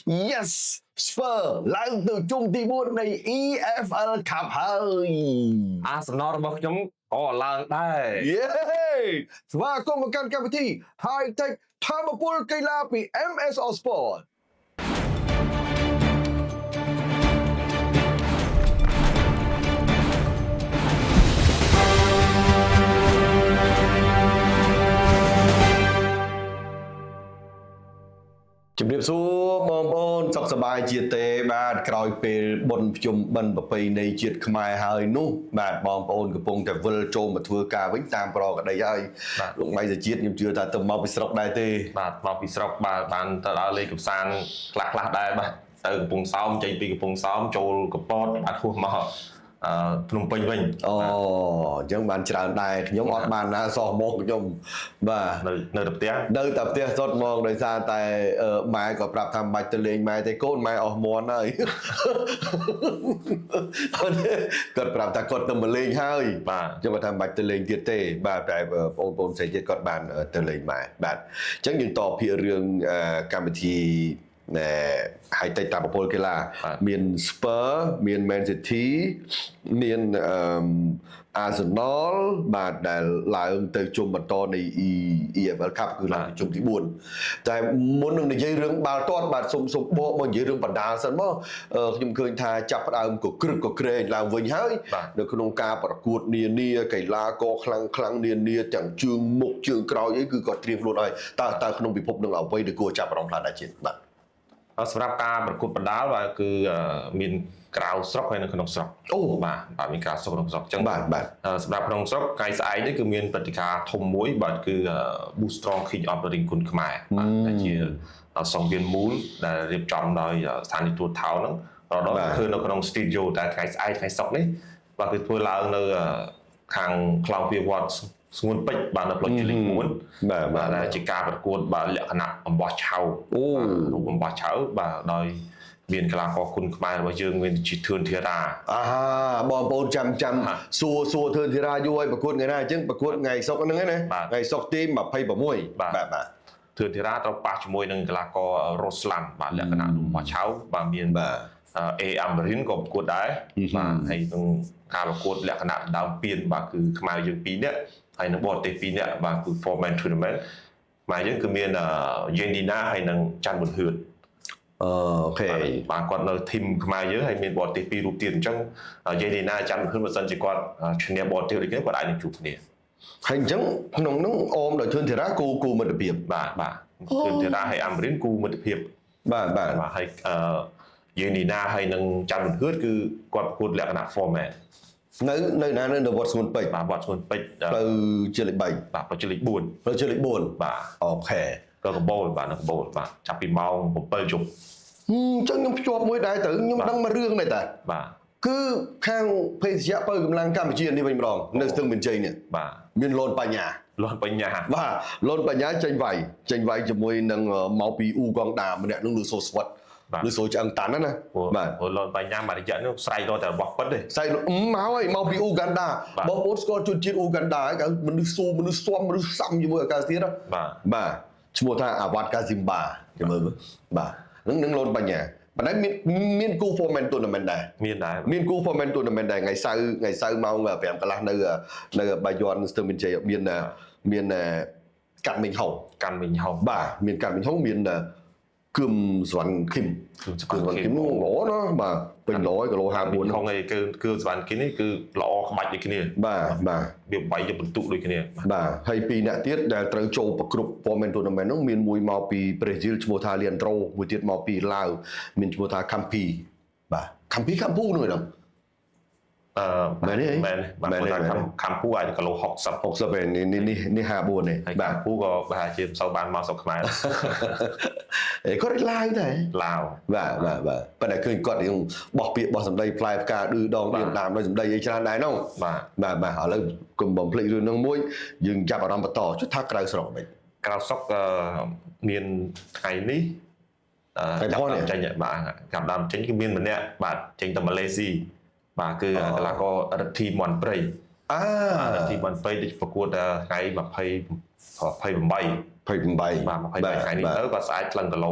Yes Spurs ឡើងទៅជុំទី4នៃ EFL Cup ហើយ Arsenal របស់ខ្ញុំក៏ឡើងដែរ យេស្វាគមន៍មកកាន់កម្មវិធី High Tech ធម្មពលកីឡាពី MSR Sport ជំរាបសួរបងប្អូនសុខសប្បាយជាទេបាទក្រោយពេលបុណ្យភ្ជុំបិណ្ឌប្រពៃណីជាតិខ្មែរហើយនោះបាទបងប្អូនកំពុងតែវិលចូលមកធ្វើការវិញតាមប្រក្រតីហើយលោកម៉ៃសាជាតិខ្ញុំជឿថាទៅមកពីស្រុកដែរទេបាទមកពីស្រុកបាទបានទៅដល់លេខកំសាន្តខ្លះដែរបាទទៅកំពង់សោមចេញពីកំពង់សោមចូលកពតបាទហួសមកភ្នំពេញវិញអូអញ្ចឹងបានច្រើនដែរខ្ញុំអត់បានណាសោះមកខ្ញុំបាទនៅតែផ្ទះសុទ្ធមកដោយសារតែម៉ែក៏ប្រាប់ថាមិនបាច់ទៅលេងម៉ែទេកូនម៉ែអស់មន់ហើយគាត់ប្រាប់ថាគាត់ទៅមកលេងហើយបាទខ្ញុំគាត់ថាមិនបាច់ទៅលេងទៀតទេបាទតែបងប្អូនផ្សេងទៀតគាត់បានទៅលេងម៉ែបាទអញ្ចឹងយើងតភាគរឿងកម្មវិធីហើយតែតាមប្រព័ន្ធកីឡាមាន Spurs មាន Man City មានArsenal បាទដែលឡើងទៅជុំបន្តនៃ EFL Cup គឺឡើងជុំទី4តែមុននឹងនិយាយរឿងបាល់ទាត់បាទសុំបកមកនិយាយរឿងបណ្ដាលសិនមកខ្ញុំឃើញថាចាប់ផ្ដើមកក្រែងឡើងវិញហើយនៅក្នុងការប្រកួតនានាកីឡាករខ្លាំងនានាទាំងជើងមុខជើងក្រោយអីគឺគាត់ត្រៀមខ្លួនហើយតើក្នុងពិភពនឹងអ្វីដែលគួរចាប់អារម្មណ៍ខ្លះដែរជាតិបាទសម្រាប់ការប្រកួតបណ្ដាលបាទគឺមានក្រៅស្រុកហើយនៅក្នុងស្រុកអូបាទមានក្រៅស្រុកក្នុងស្រុកអញ្ចឹងបាទសម្រាប់ក្នុងស្រុកថ្ងៃស្អែកនេះគឺមានព្រឹត្តិការណ៍ធំមួយបាទគឺ Boostrong King of the Ring គុណខ្មែរបាទដែលជាសង្វៀនមូលដែលរៀបចំដោយស្ថានីយទូតថោហ្នឹងរដល់គឺនៅក្នុង studio តែថ្ងៃស្អែកថ្ងៃសុក្រនេះបាទគឺធ្វើឡើងនៅខាងខ្លោងវាវត្តស្ងួនពេជ្របាទនៅផ្លូវជលិក4បាទដែលជាការប្រកួតបាទលក្ខណៈអំបោះឆៅរូបអំបោះឆៅបាទដោយមានកីឡាករគុណខ្មែររបស់យើងមានជាធឿនធីរ៉ាបងប្អូនចាំសួរធឿនធីរ៉ាយូរឲ្យប្រកួតថ្ងៃណាអញ្ចឹងប្រកួតថ្ងៃសុក្រហ្នឹងណាថ្ងៃសុក្រទី26បាទធឿនធីរ៉ាត្រូវប៉ះជាមួយនឹងកីឡាកររ៉ូស្លាន់បាទលក្ខណៈរូបអំបោះឆៅបាទមានអេអាំរិនក៏ប្រកួតដែរបាទហើយនឹងការប្រកួតលក្ខណៈដើមពៀនបាទគឺខ្មែរយើង2នាក់ហើយនឹងបរទេស2នាក់បាទគឺ four man tournament មកយើងគឺមានយេនឌីណាហើយនឹងច័ន្ទប៊ុនហឿនអូខេបាទគាត់នៅធីមខ្មែរយើងហើយមានបរទេស2រូបទៀតអញ្ចឹងយេនឌីណាច័ន្ទប៊ុនហឿនបើសិនជាគាត់ឈ្នះបរទេសដូចគ្នាគាត់អាចនឹងជួបគ្នាហើយអញ្ចឹងក្នុងនោះអូមដោយធឿនធីរ៉ាគូមិត្តភាពបាទធឿនធីរ៉ាហើយអាំរិនគូមិត្តភាពបាទហើយយេនឌីណាហើយនឹងច័ន្ទប៊ុនហឿនគឺគាត់ប្រកួតលក្ខណៈ four manនៅណានៅវត្តស្ងួនពេជ្របាទវត្តស្ងួនពេជ្រផ្លូវជលិក3បាទផ្លូវជលិក4បាទអូខេក៏កបូលបាទនៅកបូលបាទចាប់ពីម៉ោង7យប់អញ្ចឹងខ្ញុំភ្ជាប់មួយដែរទៅខ្ញុំដឹងមួយរឿងដែរតាបាទគឺខាងភេសជ្ជៈបើកម្លាំងកម្ពុជានេះវិញម្ដងនៅស្ទឹងមានជ័យនេះបាទមានលនបញ្ញាបាទលនបញ្ញាចេញវាយជាមួយនឹងមកពីអ៊ូកងដាម្នាក់នឹងលឺសូស្វិតឬសូឆ្អឹងតាន់ណាបាទលនបញ្ញាមួយរយៈនេះស្រែករកតែរបស់ពិតទេស្រែកមកពីអ៊ូហ្គាន់ដាបងប្អូនស្គាល់ជនជាតិអ៊ូហ្គាន់ដាហើយគេមនុស្សស៊ូមនុស្សស៊ំមនុស្សសាំជាមួយអាកាសធាតុបាទឈ្មោះថាអាវ៉ាត់កាស៊ីមបាចាំមើលបាទនឹងលនបញ្ញាប៉ុន្តែមានគូ format tournament ដែរមានគូ format tournament ដែរថ្ងៃសៅរ៍ម៉ោង5កន្លះនៅបាយ័នស្ទឹងមានជ័យមានកាត់មីងហុងបាទមានកាត់មីងហុងមានគឹមសវណ្ណគឹមនោះល្អណាស់បាទពេញ100គីឡូ54ហុងឯគឺសវណ្ណគឹមនេះគឺល្អក្បាច់ដូចគ្នាបាទវាបាយយកបន្ទុកដូចគ្នាបាទហើយ2នាក់ទៀតដែលត្រូវចូលប្រគ្រប់ format tournament នោះមានមួយមកពីប្រេស៊ីលឈ្មោះថា Leandro មួយទៀតមកពីឡាវមានឈ្មោះថា Campi បាទ Campi ខាំពូនោះដល់មែនខាំពូអាចគីឡូ60នេះ54នេះហើយបាទពូក៏ប្រហែលជាមិនសូវបានមកស្រុកខ្មែរគាត់ឡាវដែរបាទប៉ុន្តែឃើញគាត់នឹងបោះពាក្យបោះសម្ដីផ្លែផ្កាឌឺដងដើមដោយសម្ដីអីច្រើនដែរនោះបាទឥឡូវកុំបំភ្លេចរឿងនោះមួយយើងចាប់អារម្មណ៍បន្តចុះថាក្រៅស្រុកវិញក្រៅស្រុកមានថ្ងៃនេះចេញបាទចាប់ដើមចេញគឺមានម្នាក់បាទចេញទៅម៉ាឡេស៊ីបាទគឺកីឡាកររិទ្ធីមន់ព្រៃរិទ្ធីមន់ព្រៃដែលប្រកួតថ្ងៃ28បាទ28ថ្ងៃនេះទៅគាត់ស្អាតថ្លឹងគីឡូ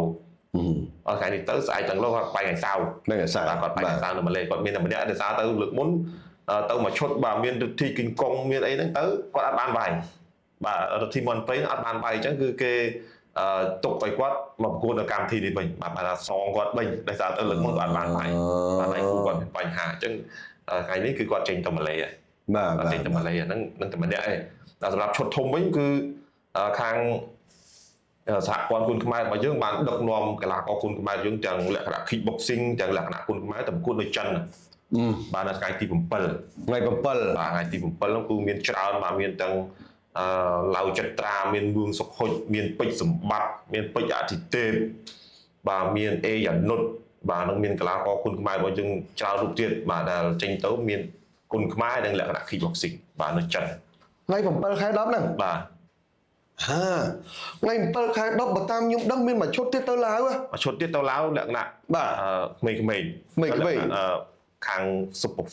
ថ្ងៃនេះទៅស្អែកឡើងលោកគាត់បាយថ្ងៃសៅរ៍ ហ្នឹងហើយសារ បាទគាត់បាយថ្ងៃសៅរ៍នៅម៉ាឡេគាត់មានតែម្នាក់ដោយសារទៅលើកមុនទៅមកឈុតបាទមានរិទ្ធីគីងកុងមានអីហ្នឹងទៅគាត់អត់បានបាយបាទរិទ្ធីមុនពេញអត់បានបាយអញ្ចឹងគឺគេទុកឲ្យគាត់មកប្រកួតនៅកម្មវិធីនេះវិញបាទថាសងគាត់វិញដោយសារទៅលើកមុនគាត់អត់បានបាយបាទហើយគូគាត់មានបញ្ហាអញ្ចឹងថ្ងៃនេះគឺគាត់ចេញទៅម៉ាឡេហើយ បាទ ចេញទៅម៉ាឡេហ្នឹងនឹងតែម្នាក់ឯងតែសម្រាប់ឈុតធំវិញគឺខាងសហព័ន្ធគុនខ្មែររបស់យើងបានដឹកនាំកីឡាករគុនខ្មែរយើងទាំងលក្ខណៈ kickboxing ទាំងលក្ខណៈគុនខ្មែរទៅប្រកួតនៅចិនបាទនៅថ្ងៃទី7 ថ្ងៃ7បាទថ្ងៃទី7ហ្នឹងគឺមានច្រើនបាទមានទាំងឡាវចត្រាមានមឿងសុខុចមានពេជ្រសម្បត្តិមានពេជ្រអធិទេពបាទមានអេយ៉ានុតបាទនឹងមានកីឡាករគុនខ្មែររបស់យើងច្រើនរូបទៀតបាទដែលចេញទៅមានគុនខ្មែរនិងលក្ខណៈ kickboxing បាទនៅចិន ថ្ងៃ7 ខែ 10 ហ្នឹង បាទ ថ្ងៃ7 ខែ 10 បើតាមខ្ញុំដឹងមានមួយឈុតទៀតទៅឡាវ មួយឈុតទៀតទៅឡាវលក្ខណៈ បាទ ក្មេងៗ ខាង Super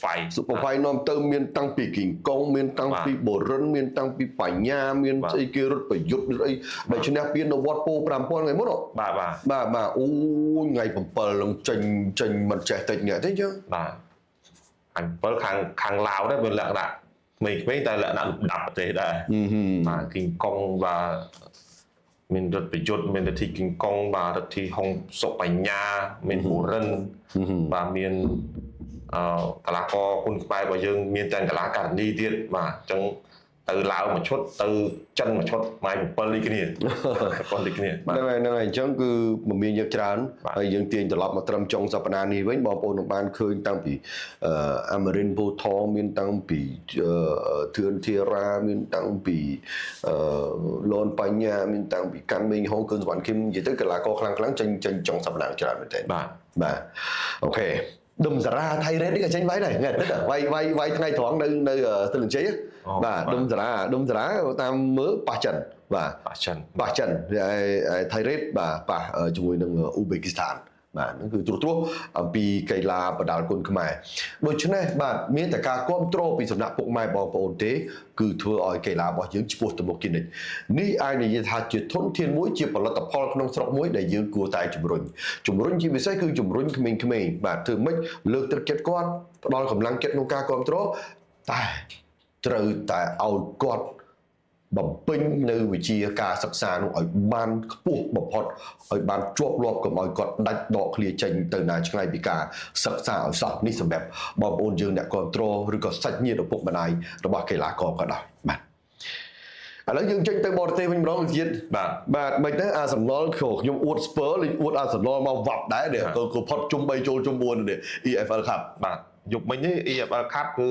Fight នាំទៅមានតាំងពីគីងកុងមានតាំងពីបូរិនមានតាំងពីបញ្ញាមានស្អីគេរត់ប្រយុទ្ធអីដែលឈ្នះពាននៅវត្តពោ5000ថ្ងៃមុនបាទអូថ្ងៃ7នឹងចេញមិនចេះតិចអ្នកទេអញ្ចឹងបាទខាង7ខាងឡាវដែរវាលក្ខណៈក្មេងៗតែលក្ខណៈលំដាប់ប្រទេសដែរបាទគីងកុងបាទមានរត់ប្រយុទ្ធមានរទ្ធីគីងកុងបាទរទ្ធីហុងសុបញ្ញាមានបូរិនបាទមានកីឡាករគុនខ្មែររបស់យើងមានទាំងកីឡាករនីទៀតបាទអញ្ចឹងទៅឡាវមួយឈុតទៅចិនមួយឈុតម៉ាយ7នេះគ្នាប៉ុននេះគ្នាបាទហ្នឹងហើយអញ្ចឹងគឺមិនមានយកច្រើនហើយយើងទាញត្រឡប់មកត្រឹមចុងសប្តាហ៍នេះវិញបងប្អូននឹងបានឃើញតាំងពីអាមេរិនពូថងមានតាំងពីធឿនធីរ៉ាមានតាំងពីលនបញ្ញាមានតាំងពីកាន់មេងហងគឺសវណ្ណគឹមនិយាយទៅកីឡាករខ្លាំងចេញចុងសប្តាហ៍ច្រើនមែនទែនបាទអូខេដុំសារ៉ាថៃរ៉េតនេះក៏ចេញវាយដែរថ្ងៃទឹកវាយថ្ងៃត្រង់នៅស្ទឹងជ័យបាទដុំសារ៉ាតាមមើលប៉ះចិនបាទប៉ះចិនថៃរ៉េតបាទប៉ះជាមួយនឹងអ៊ូបេគីស្ថានបាទហ្នឹងគឺត្រួសអំពីកីឡាបដាល់គុនខ្មែរដូច្នេះបាទមានតែការគ្រប់គ្រងពីសំណាក់ពុកម៉ែបងប្អូនទេគឺធ្វើឲ្យកីឡារបស់យើងឆ្ពោះទៅមុខជានិច្ចនេះអាចនិយាយថាជាធនធានមួយជាផលិតផលក្នុងស្រុកមួយដែលយើងគួរតែជំរុញជាពិសេសគឺជំរុញក្មេងៗបាទធ្វើម៉េចលើកទឹកចិត្តគាត់ផ្ដល់កម្លាំងចិត្តក្នុងការគ្រប់គ្រងតែត្រូវតែឲ្យគាត់បំពេញនៅវិជ្ជាការសិក្សានោះឲ្យបានខ្ពស់បំផុតឲ្យបានជាប់លាប់កុំឲ្យគាត់ដាច់ដកឃ្លាចេញទៅណាឆ្ងាយពីការសិក្សាឲ្យសោះនេះសម្រាប់បងប្អូនយើងអ្នកគ្រប់គ្រងឬក៏សាច់ញាតិឪពុកម្ដាយរបស់កីឡាករក៏ដោយបាទឥឡូវយើងចេញទៅបរទេសវិញម្ដងទៀតបាទមិនទៅអាសំណល់ខ្ញុំអួតស្ពើលេងអួតអាសំណល់មកវ៉ាប់ដែរក៏ផុតជុំ3ចូលជុំ4នេះ EFL Cup បាទយប់មិញនេះ EFL Cup គឺ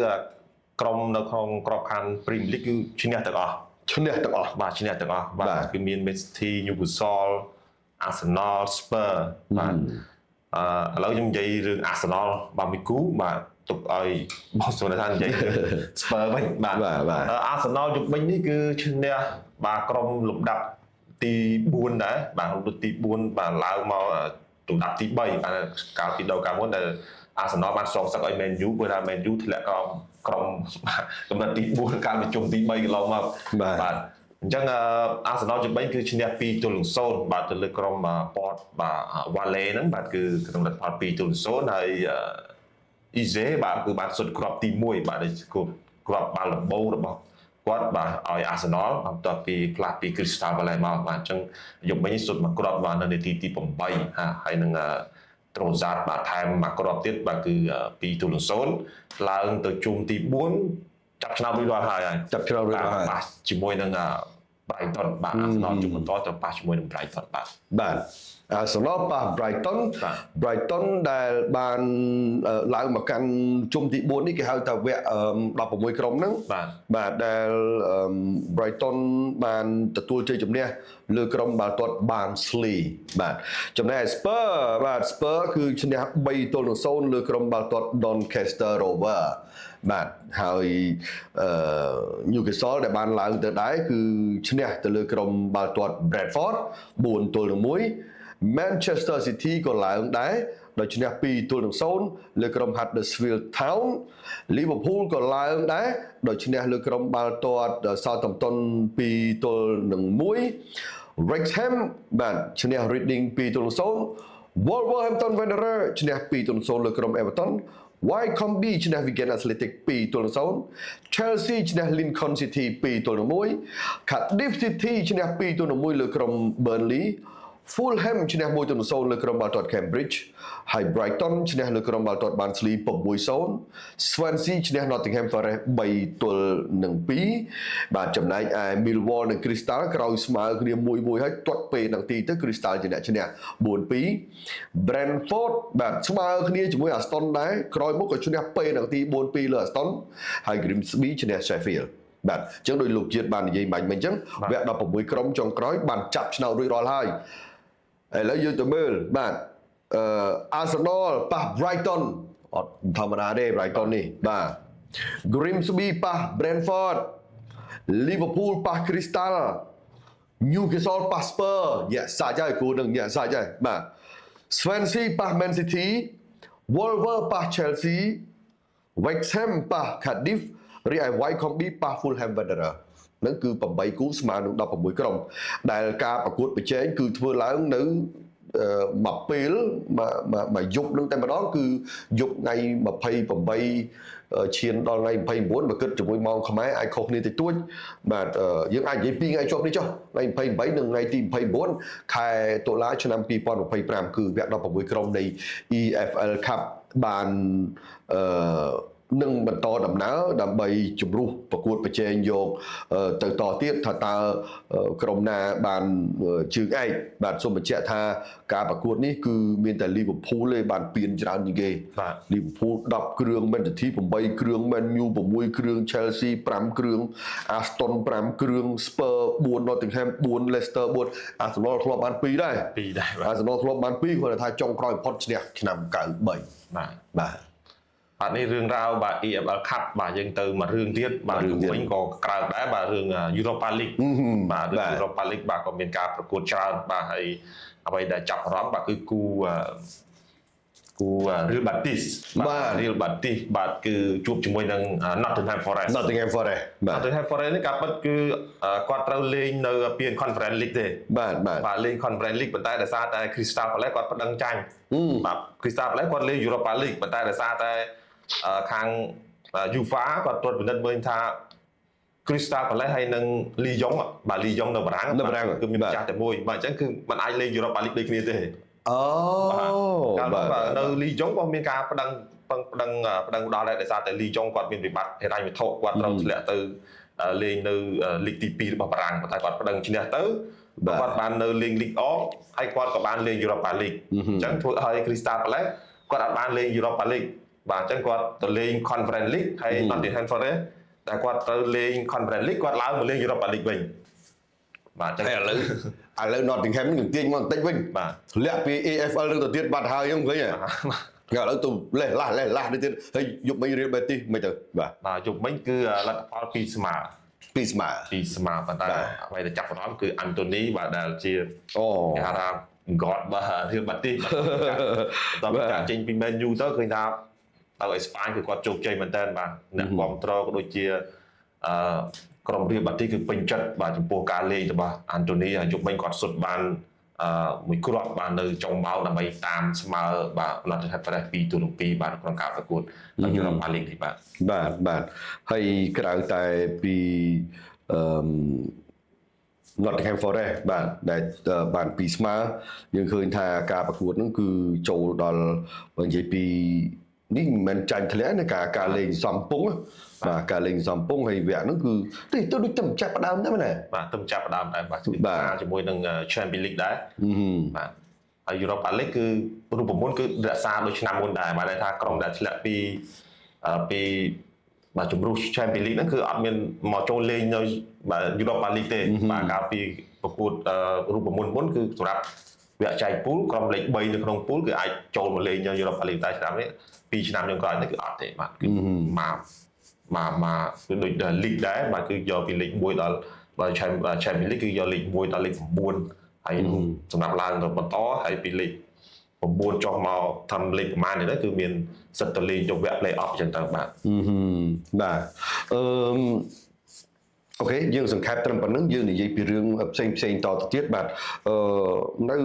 ក្រុមនៅក្នុងក្របខ័ណ្ឌ Premier League គឺឈ្នះទាំងអស់បាទឈ្នះទាំងអស់បាទគឺមាន Man City Newcastle Arsenal Spurs បាទឥឡូវខ្ញុំនិយាយរឿង Arsenal បាទមួយគូបាទទុកឲ្យបោះសុនថានិយាយ Spurs វិញបាទ Arsenal យប់មិញនេះគឺឈ្នះបាទក្រុមលំដាប់ទី4ដែរបាទលំដាប់ទី4បាទឡើងមកលំដាប់ទី3បាទកាលពីដូវកាលមុនដែល Arsenal បានសងសឹកឲ្យ Man U ព្រោះថា Man U ធ្លាក់ក្រុមកម្រិតទី4កាលពីជុំទី3កន្លងមកបាទអញ្ចឹង Arsenal ជំនាញគឺឈ្នះ2-0បាទទៅលើក្រុម Port បាទ Vale ហ្នឹងបាទគឺកម្រិតផល2-0ហើយIze បាទគឺបានសុទ្ធគ្រាប់ទី1បាទដែលគ្រាប់បាល់ដំបូងរបស់គាត់បាទឲ្យ Arsenal បន្ទាប់ពីផ្លាស់ពី Crystal Palace មកបាទអញ្ចឹងយប់មិញនេះសុទ្ធមកគ្រាប់បាទនៅនាទីទី8ហើយនឹងត្រូសាតបាទថែមមកគ្រាប់ទៀតបាទគឺ2-0ឡើងទៅជុំទី4ចាប់ឆ្នោតរួចរាល់ហើយបាទជាមួយនឹង Brighton បាទ Arsenal ជុំបន្តទៅប៉ះជាមួយនឹង Brighton បាទ Arsenal ប៉ះ Brighton ដែលបានឡើងមកកាន់ជុំទី4នេះគេហៅថាវគ្គ16ក្រុមហ្នឹងបាទដែល Brighton បានទទួលជ័យជំនះលើក្រុមបាល់ទាត់ Barnsley បាទចំណែក Spurs គឺឈ្នះ3-0លើក្រុមបាល់ទាត់ Doncaster Rovers បាទហើយ Newcastle ដែលបានឡើងទៅដែរគឺឈ្នះទៅលើក្រុមបាល់ទាត់ Bradford 4-1 Manchester City ក៏ឡើងដែរដោយឈ្នះ2-0លើក្រុម Huddersfield Town Liverpool ក៏ឡើងដែរដោយឈ្នះលើក្រុមបាល់ទាត់ Southampton 2-1 Wrexham បាទឈ្នះ Reading 2-0 Wolverhampton Wanderers ឈ្នះ2-0 លើក្រុម Everton Wycombe ឈ្នះ Wigan Athletic 2-0 Chelsea ឈ្នះ Lincoln City 2-1 Cardiff City ឈ្នះ2-1 លើក្រុម Burnley Fulham ឈ្នះ1-0 លើក្រុម Bolton Cambridge ហើយ Brighton ឈ្នះលើក្រុម Bolton Barnsley 6-0 Swansea ឈ្នះ Nottingham Forest 3-2 បាទចំណែកឯ Millwall និង Crystal ក្រោយស្មើគ្នា1-1ហើយទាត់ពេលនឹងទីទៅ Crystal ជាអ្នកឈ្នះ 4-2 Brentford បាទស្មើគ្នាជាមួយ Aston ដែរក្រោយមកក៏ឈ្នះពេលនឹងទី 4-2 លើ Aston ហើយ Grimsby ឈ្នះ Sheffield បាទអញ្ចឹងដោយលោកជាតិបាននិយាយបាញ់មិញអញ្ចឹងវគ្គ16ក្រុមចុងក្រោយបានចាប់ឆ្នោតរួចរាល់ហើយឥឡូវយើងទៅមើលបាទArsenal ប៉ះ Brighton អត់ធម្មតាទេ Brighton នេះបាទ Grimsby ប៉ះ Brentford Liverpool ប៉ះ Crystal Newcastle ប៉ះ Spurs ញាក់សាច់ហើយគូនឹងញាក់សាច់ហើយបាទ Swansea ប៉ះ Man City Wolves ប៉ះ Chelsea Wrexham ប៉ះ Cardiff រីឯ Wycombe ប៉ះ Fulham Wanderers នឹងគឺ8គូស្មើនឹង16ក្រុមដែលការប្រកួតប្រជែងគឺធ្វើឡើងនៅមួយពេលមួយយប់នឹងតែម្ដងគឺយប់ថ្ងៃ28ឈានដល់ថ្ងៃ29បើគិតជាមួយម៉ោងខ្មែរអាចខុសគ្នាតិចតួចបាទយើងអាចនិយាយ2ថ្ងៃជាប់នេះចុះថ្ងៃ28និងថ្ងៃទី29ខែតុលាឆ្នាំ2025គឺវគ្គ16ក្រុមនៃ EFL Cup បាននឹងបន្តដំណើរដើម្បីជំរុះប្រកួតប្រជែងយកទៅតទៀតថាតើក្រុមណាបានជើងឯកបាទសូមបញ្ជាក់ថាការប្រកួតនេះគឺមានតែ Liverpool ទេបានពានច្រើនជាងគេបាទ Liverpool 10គ្រឿង Man City 8គ្រឿង Man U 6គ្រឿង Chelsea 5គ្រឿង Aston 5គ្រឿង Spurs 4 Nottingham 4 Leicester 4 Arsenal ធ្លាប់បាន2ដែរArsenal ធ្លាប់បាន2គាត់ថាចុងក្រោយបំផុតឈ្នះឆ្នាំ93បាទបាទនេះរឿងរ៉ាវបាទ EFL Cup បាទយើងទៅមករឿងទៀតបាទរឿងវិញក៏ក្រៅដែរបាទរឿង Europa League បាទរឿង Europa League បាទក៏មានការប្រកួតច្រើនបាទហើយអ្វីដែលចាប់អារម្មណ៍បាទគឺគូ Real Betis បាទ Real Betis បាទគឺជួបជាមួយនឹង Nottingham Forest បាទ Nottingham Forest នេះការពិតគឺគាត់ត្រូវលេងនៅពាន Conference League ទេបាទលេង Conference League ប៉ុន្តែដោយសារតែ Crystal Palace គាត់ប្តឹងចាញ់បាទ Crystal Palace គាត់លេង Europa League ប៉ុន្តែដោយសារតែខាង UEFA គាត់ត្រួតពិនិត្យមើលថា Crystal Palace ហើយនឹង Lyon បាទ Lyon នៅបារាំងគឺមានម្ចាស់តែមួយបាទអញ្ចឹងគឺมันអាចលេង Europa League ដូចគ្នាទេបាទនៅ Lyon ក៏មានការប្តឹងដល់ដែរដោយសារតែ Lyon គាត់មានវិបត្តិហេតុអីវត្ថុគាត់ត្រូវធ្លាក់ទៅលេងនៅលីកទី2របស់បារាំងប៉ុន្តែគាត់ប្តឹងឈ្នះទៅគាត់បាននៅលេង League អហើយគាត់ក៏បានលេង Europa League អញ្ចឹងធ្វើឲ្យ Crystal Palace គាត់អាចបានលេង Europa League បាទអញ្ចឹងគាត់ទៅលេង Conference League ហើយ Nottingham Forest តែគាត់ទៅលេង Conference League គាត់ឡើងមកលេង Europa League វិញបាទអញ្ចឹងឥឡូវ Nottingham នឹងទាញមកបន្តិចវិញបាទធ្លាក់ពី AFL នឹងទៅទៀតបាត់ហើយហ្នឹងវិញឥឡូវទៅលេះឡាស់ទៅទៀតហើយយប់មិញ Real Betis មិនទៅបាទយប់មិញគឺលទ្ធផល2ស្មើប៉ុន្តែអ្វីដែលចាប់អារម្មណ៍គឺ Anthony បាទដែលជាគេហៅថា God បាទ Real Betis បាទតែចេញពី Man U ទៅឃើញថាទៅអេស្ប៉ាញគឺគាត់ជោគជ័យមែនតើបាទអ្នកគ្រប់គ្រងក៏ដូចជាក្រុម Real Betis គឺពេញចិត្តបាទចំពោះការលេងរបស់ Anthony ហើយយប់មិញគាត់សុទ្ធបានមួយគ្រាប់បាននៅចុងម៉ោងដើម្បីតាមស្មើបាទ Nottingham Forest 2-2បាទក្នុងការប្រកួត Europa League នេះបាទហើយក្រៅតែពីNottingham Forest បាទដែលបាន2ស្មើយើងឃើញថាការប្រកួតហ្នឹងគឺចូលដល់បើនិយាយពីនេះមិនមែនចាញ់ធ្លាក់ណាការលេងសំពងបាទការលេងសំពងហើយវគ្គហ្នឹងគឺទៅដូចទៅចាប់ផ្ដើមដែរមែនទេបាទទៅចាប់ផ្ដើមដែរបាទជាមួយនឹង Champions League ដែរបាទហើយ Europa League គឺរូបមន្តគឺរក្សាដូចឆ្នាំមុនដែរបាទថាក្រុមដែលធ្លាក់ពីបាទជំរុះ Champions League ហ្នឹងគឺអត់មានមកចូលលេងនៅបាទ Europa League ទេបាទកាលពីប្រកួតរូបមន្តមុនគឺសម្រាប់វគ្គចែកពូលក្រុមលេខ3នៅក្នុងពូលគឺអាចចូលមកលេងនៅ Europa League តែឆ្នាំនេះ2ឆ្នាំចុងក្រោយនេះគឺអត់ទេបាទគឺមកគឺដូច League ដែរបាទគឺយកពីលេខ1ដល់បើ Champions League គឺយកលេខ1ដល់លេខ9ហើយសម្រាប់ឡើងទៅបន្តហើយពីលេខ9ចុះមកធ្វើលេខប្រមាណនេះគឺមានសិទ្ធិទៅលេងយកវគ្គ play off អញ្ចឹងទៅបាទបាទ អូខេយើងសង្ខេបត្រឹមប៉ុណ្្នឹងយើងនិយាយពីរឿងផ្សេងតទៅទៀតបាទនៅ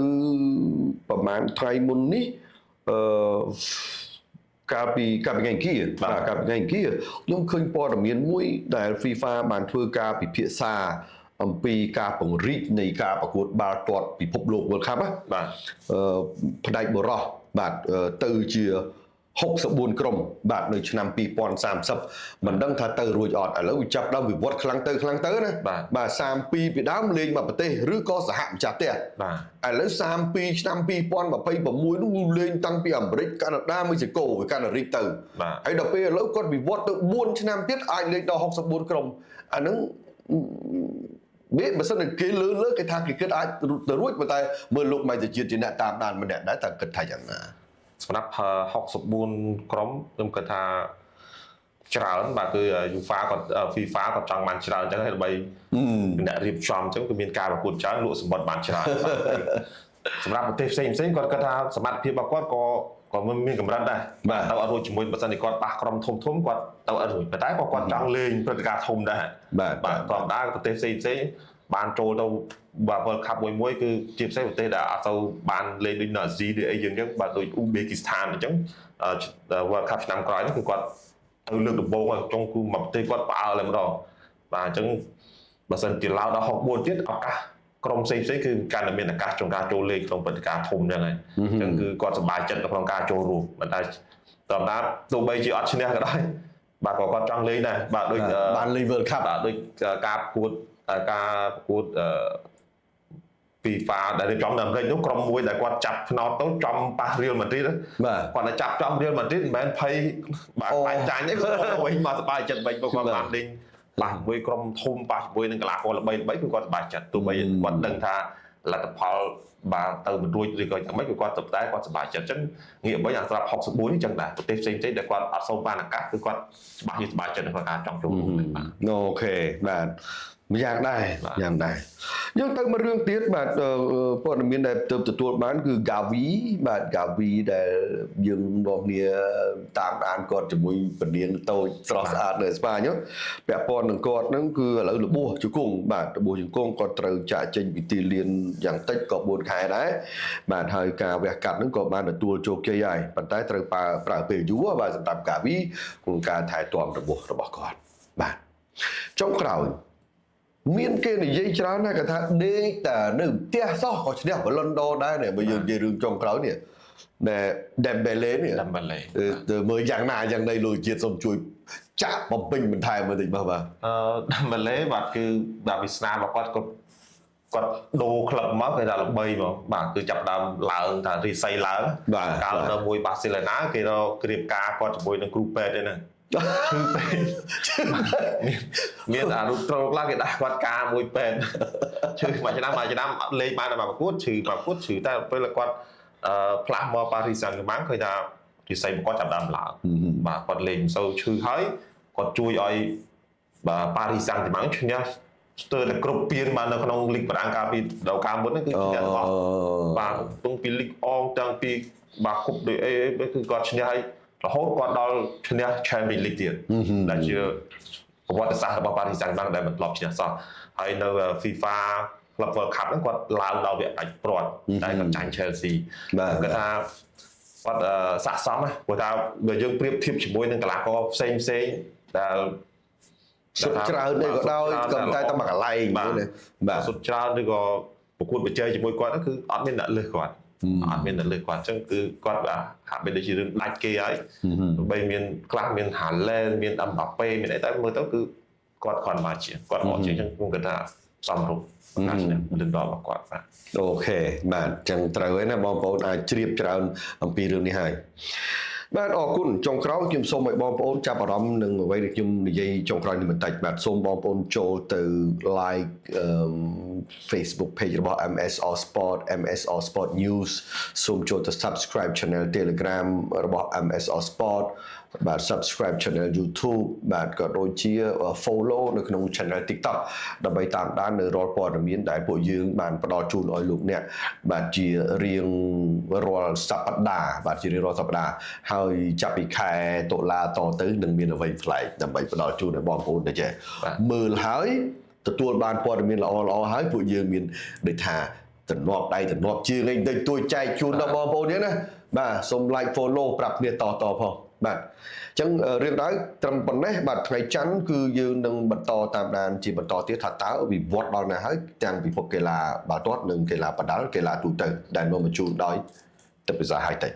ប្រហែលថ្ងៃមុននេះកាលពីថ្ងៃអង្គារបាទកាលពីថ្ងៃអង្គារខ្ញុំឃើញព័ត៌មានមួយដែល FIFA បានធ្វើការពិភាក្សាអំពីការពង្រីកនៃការប្រកួតបាល់ទាត់ពិភពលោក World Cup បាទផ្នែកបុរសបាទទៅជា64ក្រុមបាទនៅឆ្នាំ2030មិនដឹងថាទៅរួចអត់ឥឡូវវាចាប់ដល់វិវត្តខ្លាំងទៅណាបាទ32ពីដើមលេងមកប្រទេសឬក៏សហម្ចាស់ផ្ទះបាទឥឡូវ32ឆ្នាំ2026នោះលេងតាំងពីអាមេរិកកាណាដាមេស៊ីកូវាកាន់តែរីកទៅហើយដល់ពេលឥឡូវគាត់វិវត្តទៅ4ឆ្នាំទៀតអាចលេងដល់64ក្រុមអាហ្នឹងបើសិនតែគេលើគេថាគេគិតអាចទៅរួចប៉ុន្តែមើលលោកម៉ៃតាជាតិជាអ្នកតាមដានម្នាក់ដែរតើគិតថាយ៉ាងណាសម្រាប់64ក្រុមខ្ញុំគិតថាច្រើនបាទគឺ UEFA គាត់ FIFA គាត់ចង់បានច្រើនអញ្ចឹងហើយដើម្បីអ្នករៀបចំអញ្ចឹងគឺមានការប្រកួតច្រើនលក់សម្បត្តិបានច្រើនសម្រាប់ប្រទេសផ្សេងគាត់គិតថាសមត្ថភាពរបស់គាត់ក៏មានកម្រិតដែរបាទទៅអត់រួចជាមួយបើសិនជាគាត់ប៉ះក្រុមធំគាត់ទៅអត់រួចប៉ុន្តែក៏គាត់ចង់លេងព្រឹត្តិការណ៍ធំដែរបាទធម្មតាប្រទេសផ្សេងបានចូលទៅបាទ World Cup មួយគឺជាពិសេសប្រទេសដែលអត់ទៅបានលេងដូចនៅអាស៊ីឬអីយ៉ាងចឹងបាទដូចអ៊ូបេគីស្ថានអញ្ចឹង World Cup ឆ្នាំក្រោយហ្នឹងគឺគាត់ទៅលើកដំបូងចុងគឺមកប្រទេសគាត់ផ្អើលតែម្ដងបាទអញ្ចឹងបើសិនជាឡើងដល់64ទៀតឱកាសក្រុមផ្សេងគឺកាន់តែមានឱកាសក្នុងការចូលលេងក្នុងព្រឹត្តិការណ៍ធំចឹងហើយអញ្ចឹងគឺគាត់សប្បាយចិត្តនៅក្នុងការចូលរួមប៉ុន្តែតាមតាទោះបីជាអត់ឈ្នះក៏ដោយបាទក៏គាត់ចង់លេងដែរបាទដូចបានលេង World Cup បាទដូចការប្រកួតFIFA ដែលរៀបចំនៅអាមេរិកនោះក្រុមមួយដែលគាត់ចាប់ផ្នោតទៅចំប៉ះ Real Madrid គាត់ទៅចាប់ចំ Real Madrid មិនមែនភ័យបាទបាញ់ចាញ់ទេគាត់វិញមកសប្បាយចិត្តវិញគាត់បានលេងប៉ះជាមួយក្រុមធំប៉ះជាមួយនឹងកីឡាករល្បីគឺគាត់សប្បាយចិត្តទោះបីគាត់ដឹងថាលទ្ធផលបាទទៅមិនរួចឬក៏យ៉ាងម៉េចគឺគាត់ទៅតែគាត់សប្បាយចិត្តអញ្ចឹងងាកវិញអាស្រាប់64នេះចឹងដែរប្រទេសផ្សេងដែលគាត់អត់សូវបានឱកាសគឺគាត់សប្បាយចិត្តក្នុងការចង់ចូលរួមបាទអូខេបាទយ៉ាងដែរយើងទៅមករឿងទៀតបាទព័ត៌មានដែលទើបទទួលបានគឺ Gavi បាទ Gavi ដែលយើងនាំគ្នាតាមដានគាត់ជាមួយពនាងតូចស្រស់ស្អាតនៅស្ប៉ាញពាក់ព័ន្ធនឹងគាត់ហ្នឹងគឺឥឡូវរបួសជង្គង់បាទរបួសជង្គង់គាត់ត្រូវចាក់ចេញពីទីលានយ៉ាងតិចក៏4ខែដែរបាទហើយការវះកាត់ហ្នឹងក៏បានទទួលជោគជ័យហើយប៉ុន្តែត្រូវប្រើពេលយូរបាទសម្រាប់ Gavi ក្នុងការថែទាំរបួសរបស់គាត់បាទចុងក្រោយមានគេនិយាយច្រើនណាស់គេថាដេកតែនៅផ្ទះសោះក៏ឈ្នះបលុនដដែរបើយើងនិយាយរឿងចុងក្រោយនេះដែល Dembele នេះទៅមើលយ៉ាងណាយ៉ាងណីលោកជាតិសូមជួយចាក់បំពេញបន្ថែមបន្តិចបាទDembele បាទគឺបាទវាស្នារបស់គាត់ដូរក្លឹបមកគេថាល្បីមកបាទគឺចាប់ដើមឡើងថារីស័យឡើងកាលនៅមួយបាសេឡូណាគេរកគ្រាបការគាត់ជាមួយនឹងគ្រូពេទ្យហ្នឹងឈឺពេកមានអារូបត្រូលខ្លះគេដាក់គាត់ការមួយពេទ្យឈឺមួយឆ្នាំលេងបានតែប្រកួតឈឺតែពេលគាត់ផ្លាស់មកប៉ារីសសាំងហ្គេម៉ាំងឃើញថារិស័យរបស់គាត់ចាប់ដើមឡើងបាទគាត់លេងមិនសូវឈឺហើយគាត់ជួយឲ្យបាទប៉ារីសសាំងហ្គេម៉ាំងឈ្នះស្ទើរតែគ្រប់ពានបាននៅក្នុងលីកបារាំងកាលពីដល់កាលមុនហ្នឹងគឺឈ្នះទាំងអស់បាទទុំពីលីកអងតាំងពីបាទគប់ដូចអីគឺគាត់ឈ្នះហើយរហូតគាត់ដល់ឈ្នះ Champions League ទៀតដែលជាប្រវត្តិសាស្ត្ររបស់ Paris Saint-Germain ដែលមិនធ្លាប់ឈ្នះសោះហើយនៅ FIFA Club World Cup ហ្នឹងគាត់ឡើងដល់វគ្គដាច់ព្រាត់តែគាត់ចាញ់ Chelsea គាត់ថាគាត់ស័ក្តិសមណាព្រោះថាបើយើងប្រៀបធៀបជាមួយនឹងកីឡាករផ្សេងដែលសុទ្ធច្រើនទេក៏ដោយក៏តែតែមកកន្លែងបាទសុទ្ធច្រើនឬក៏ប្រកួតប្រជែងជាមួយគាត់គឺអត់មានអ្នកលើសគាត់អត់មានអ្នកលើសគាត់អញ្ចឹងគឺគាត់ហាក់បីដូចជារឿងដាច់គេហើយបីមានខ្លះមានហាឡែនមានអឹមបាប៉េមានអីតែមើលទៅគឺគាត់គ្រាន់មកជាគាត់មកជាអញ្ចឹងខ្ញុំគិតថាសមរម្យការឈ្នះលិនដល់របស់គាត់បាទអូខេបាទអញ្ចឹងត្រូវហើយណាបងប្អូនអាចជ្រាបច្រើនអំពីរឿងនេះហើយបាទអរគុណចុងក្រោយខ្ញុំសូមឲ្យបងប្អូនចាប់អារម្មណ៍នឹងអ្វីដែលខ្ញុំនិយាយចុងក្រោយនេះបន្តិចបាទសូមបងប្អូនចូលទៅ like Facebook page របស់ MSR Sport MSR Sport News សូមចូលទៅ subscribe channel Telegram របស់ MSR Sport បាទ subscribe channel YouTube បាទក៏ដូចជា follow នៅក្នុង channel TikTok ដើម្បីតាមដាននៅរាល់ព័ត៌មានដែលពួកយើងបានផ្ដល់ជូនឲ្យលោកអ្នកបាទជារៀងរាល់សប្តាហ៍បាទជារៀងរាល់សប្តាហ៍ហើយចាប់ពីខែតុលាតទៅនឹងមានអ្វីប្លែកដើម្បីផ្ដល់ជូនដល់បងប្អូនទៅចេះមើលហើយ ទទួលបានព័ត៌មានល្អហើយពួកយើងមានដូចថាទំនាប់ដៃទំនាប់ជើងឯងទៅទួយចែកជូនដល់បងប្អូនយើងណាបាទសូម like follow ប្រាប់គ្នាតផងបាទអញ្ចឹងរឿងរ៉ាវត្រឹមប៉ុណ្ណេះបាទថ្ងៃច័ន្ទគឺយើងនឹងបន្តតាមដានជាបន្តទៀតថាតើវិវត្តដល់ណាហើយទាំងពិភពកីឡាបាល់ទាត់និងកីឡាប៉ាដាល់កីឡាទូទៅដែលនាំមកជូនដោយទឹកពិសា High Tech